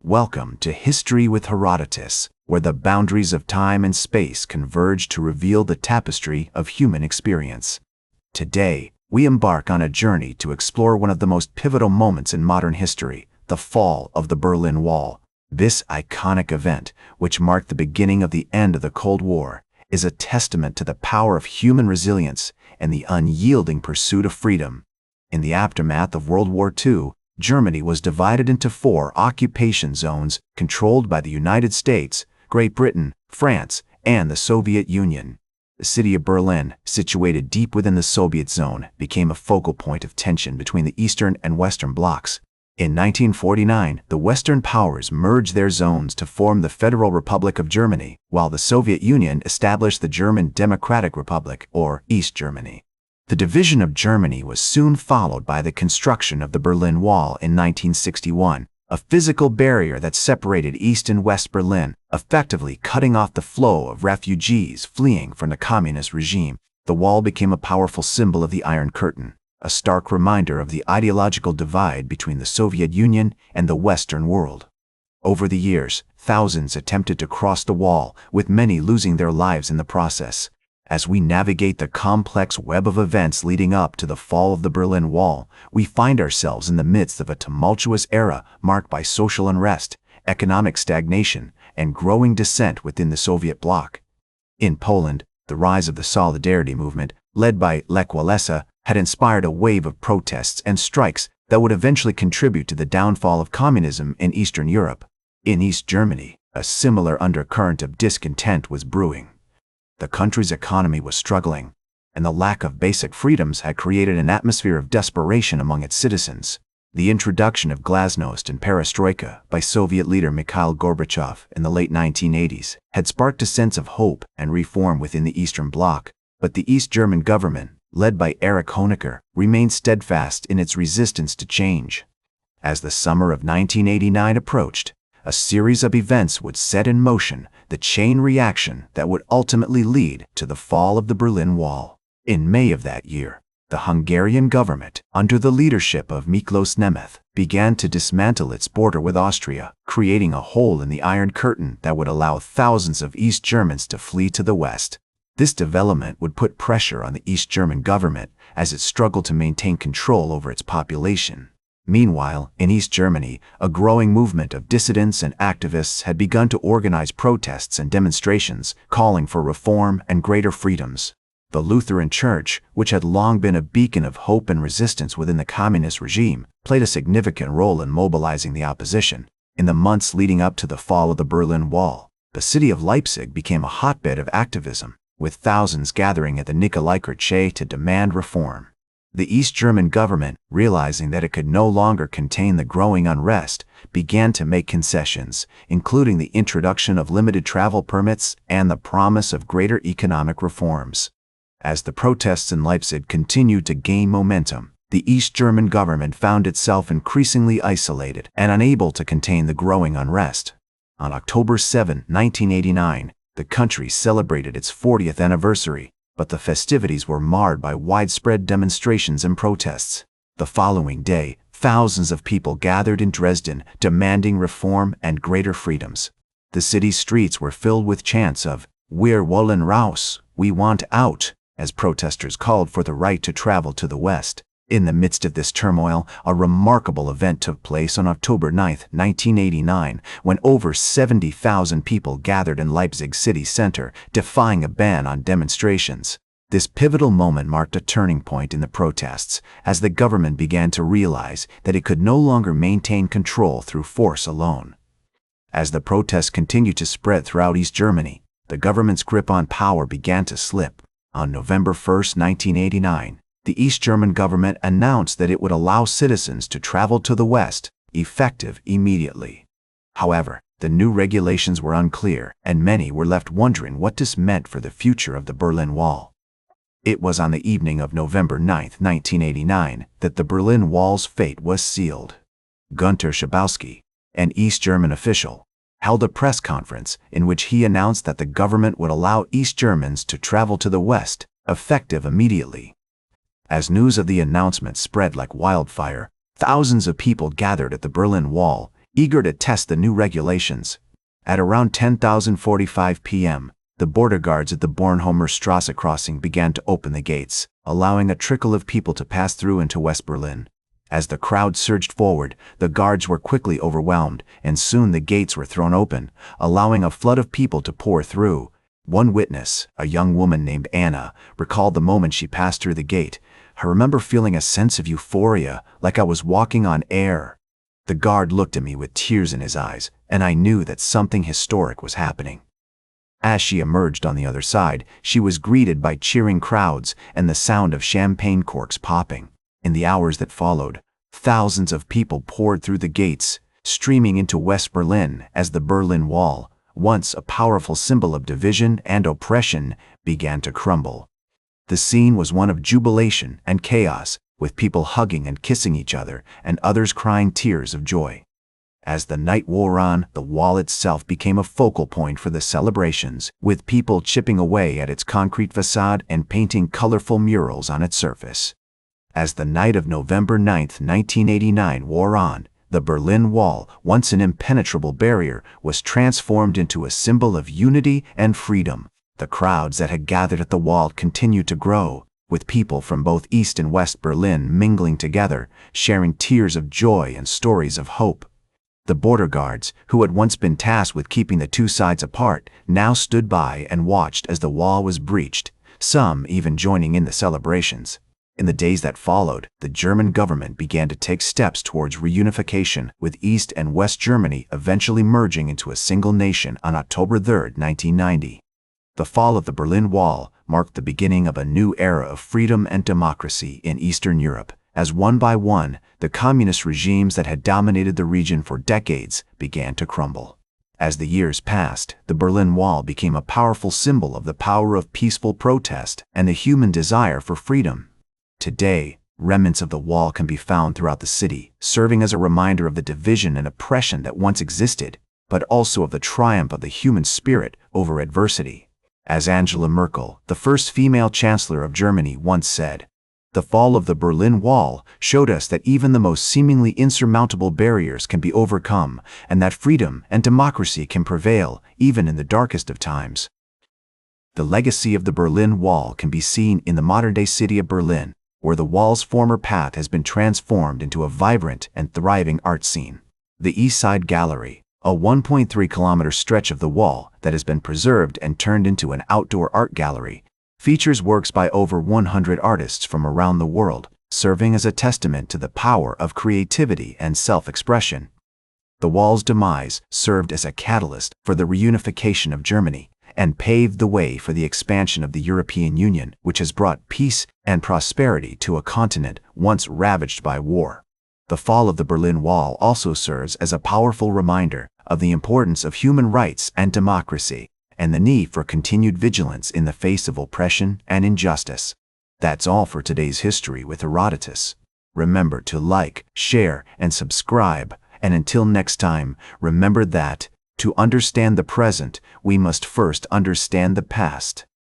Welcome to History with Herodotus, where the boundaries of time and space converge to reveal the tapestry of human experience. Today, we embark on a journey to explore one of the most pivotal moments in modern history, the fall of the Berlin Wall. This iconic event, which marked the beginning of the end of the Cold War, is a testament to the power of human resilience and the unyielding pursuit of freedom. In the aftermath of World War II, Germany was divided into 4 occupation zones controlled by the United States, Great Britain, France, and the Soviet Union. The city of Berlin, situated deep within the Soviet zone, became a focal point of tension between the Eastern and Western blocs. In 1949, the Western powers merged their zones to form the Federal Republic of Germany, while the Soviet Union established the German Democratic Republic, or East Germany. The division of Germany was soon followed by the construction of the Berlin Wall in 1961, a physical barrier that separated East and West Berlin, effectively cutting off the flow of refugees fleeing from the communist regime. The wall became a powerful symbol of the Iron Curtain, a stark reminder of the ideological divide between the Soviet Union and the Western world. Over the years, thousands attempted to cross the wall, with many losing their lives in the process. As we navigate the complex web of events leading up to the fall of the Berlin Wall, we find ourselves in the midst of a tumultuous era marked by social unrest, economic stagnation, and growing dissent within the Soviet bloc. In Poland, the rise of the Solidarity movement, led by Lech Walesa, had inspired a wave of protests and strikes that would eventually contribute to the downfall of communism in Eastern Europe. In East Germany, a similar undercurrent of discontent was brewing. The country's economy was struggling, and the lack of basic freedoms had created an atmosphere of desperation among its citizens. The introduction of glasnost and perestroika by Soviet leader Mikhail Gorbachev in the late 1980s had sparked a sense of hope and reform within the Eastern Bloc, but the East German government, led by Erich Honecker, remained steadfast in its resistance to change. As the summer of 1989 approached, a series of events would set in motion the chain reaction that would ultimately lead to the fall of the Berlin Wall. In May of that year, the Hungarian government, under the leadership of Miklos Nemeth, began to dismantle its border with Austria, creating a hole in the Iron Curtain that would allow thousands of East Germans to flee to the west. This development would put pressure on the East German government as it struggled to maintain control over its population. Meanwhile, in East Germany, a growing movement of dissidents and activists had begun to organize protests and demonstrations, calling for reform and greater freedoms. The Lutheran Church, which had long been a beacon of hope and resistance within the communist regime, played a significant role in mobilizing the opposition. In the months leading up to the fall of the Berlin Wall, the city of Leipzig became a hotbed of activism, with thousands gathering at the Nikolaikirche to demand reform. The East German government, realizing that it could no longer contain the growing unrest, began to make concessions, including the introduction of limited travel permits and the promise of greater economic reforms. As the protests in Leipzig continued to gain momentum, the East German government found itself increasingly isolated and unable to contain the growing unrest. On October 7, 1989, the country celebrated its 40th anniversary, but the festivities were marred by widespread demonstrations and protests. The following day, thousands of people gathered in Dresden, demanding reform and greater freedoms. The city's streets were filled with chants of "Wir wollen raus," "We want out," as protesters called for the right to travel to the west. In the midst of this turmoil, a remarkable event took place on October 9, 1989, when over 70,000 people gathered in Leipzig city center, defying a ban on demonstrations. This pivotal moment marked a turning point in the protests, as the government began to realize that it could no longer maintain control through force alone. As the protests continued to spread throughout East Germany, the government's grip on power began to slip. On November 1, 1989, the East German government announced that it would allow citizens to travel to the west, effective immediately. However, the new regulations were unclear, and many were left wondering what this meant for the future of the Berlin Wall. It was on the evening of November 9, 1989, that the Berlin Wall's fate was sealed. Günter Schabowski, an East German official, held a press conference in which he announced that the government would allow East Germans to travel to the west, effective immediately. As news of the announcement spread like wildfire, thousands of people gathered at the Berlin Wall, eager to test the new regulations. At around 10:45 p.m., the border guards at the Bornholmer Strasse crossing began to open the gates, allowing a trickle of people to pass through into West Berlin. As the crowd surged forward, the guards were quickly overwhelmed, and soon the gates were thrown open, allowing a flood of people to pour through. One witness, a young woman named Anna, recalled the moment she passed through the gate. "I remember feeling a sense of euphoria, like I was walking on air." The guard looked at me with tears in his eyes, and I knew that something historic was happening. As she emerged on the other side, she was greeted by cheering crowds and the sound of champagne corks popping. In the hours that followed, thousands of people poured through the gates, streaming into West Berlin as the Berlin Wall, once a powerful symbol of division and oppression, began to crumble. The scene was one of jubilation and chaos, with people hugging and kissing each other and others crying tears of joy. As the night wore on, the wall itself became a focal point for the celebrations, with people chipping away at its concrete facade and painting colorful murals on its surface. As the night of November 9, 1989 wore on, the Berlin Wall, once an impenetrable barrier, was transformed into a symbol of unity and freedom. The crowds that had gathered at the wall continued to grow, with people from both East and West Berlin mingling together, sharing tears of joy and stories of hope. The border guards, who had once been tasked with keeping the two sides apart, now stood by and watched as the wall was breached, some even joining in the celebrations. In the days that followed, the German government began to take steps towards reunification, with East and West Germany eventually merging into a single nation on October 3, 1990. The fall of the Berlin Wall marked the beginning of a new era of freedom and democracy in Eastern Europe, as one by one, the communist regimes that had dominated the region for decades began to crumble. As the years passed, the Berlin Wall became a powerful symbol of the power of peaceful protest and the human desire for freedom. Today, remnants of the wall can be found throughout the city, serving as a reminder of the division and oppression that once existed, but also of the triumph of the human spirit over adversity. As Angela Merkel, the first female chancellor of Germany, once said, "The fall of the Berlin Wall showed us that even the most seemingly insurmountable barriers can be overcome, and that freedom and democracy can prevail even in the darkest of times." The legacy of the Berlin Wall can be seen in the modern-day city of Berlin, where the wall's former path has been transformed into a vibrant and thriving art scene. The East Side Gallery, a 1.3-kilometer stretch of the wall that has been preserved and turned into an outdoor art gallery, features works by over 100 artists from around the world, serving as a testament to the power of creativity and self-expression. The wall's demise served as a catalyst for the reunification of Germany and paved the way for the expansion of the European Union, which has brought peace and prosperity to a continent once ravaged by war. The fall of the Berlin Wall also serves as a powerful reminder of the importance of human rights and democracy, and the need for continued vigilance in the face of oppression and injustice. That's all for today's History with Herodotus. Remember to like, share, and subscribe, and until next time, remember that, to understand the present, we must first understand the past.